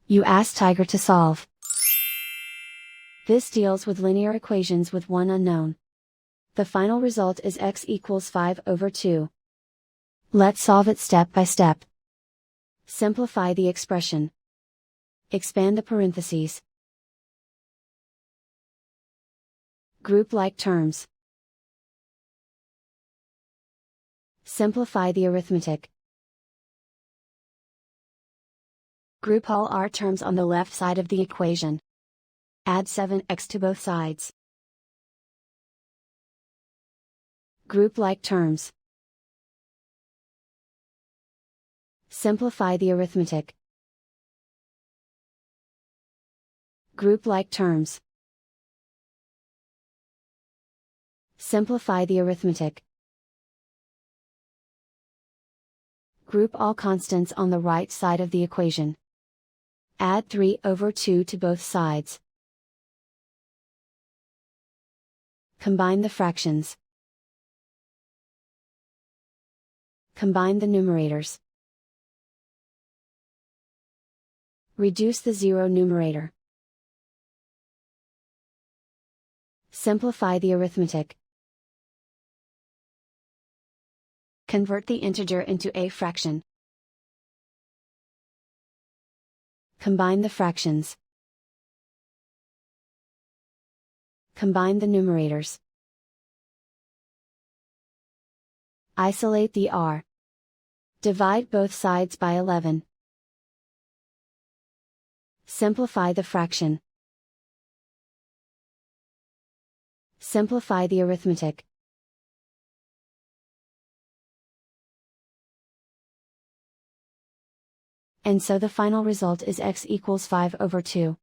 You ask Tiger to solve. This deals with linear equations with one unknown. The final result is x equals 5/2. Let's solve it step by step. Simplify the expression. Expand the parentheses. Group like terms. Simplify the arithmetic. Group all r terms on the left side of the equation. Add 7x to both sides. Group like terms. Simplify the arithmetic. Group like terms. Simplify the arithmetic. Group all constants on the right side of the equation. Add 3/2 to both sides. Combine the fractions. Combine the numerators. Reduce the zero numerator. Simplify the arithmetic. Convert the integer into a fraction. Combine the fractions. Combine the numerators. Isolate the r. Divide both sides by 11. Simplify the fraction. Simplify the arithmetic. And so the final result is x equals 5/2.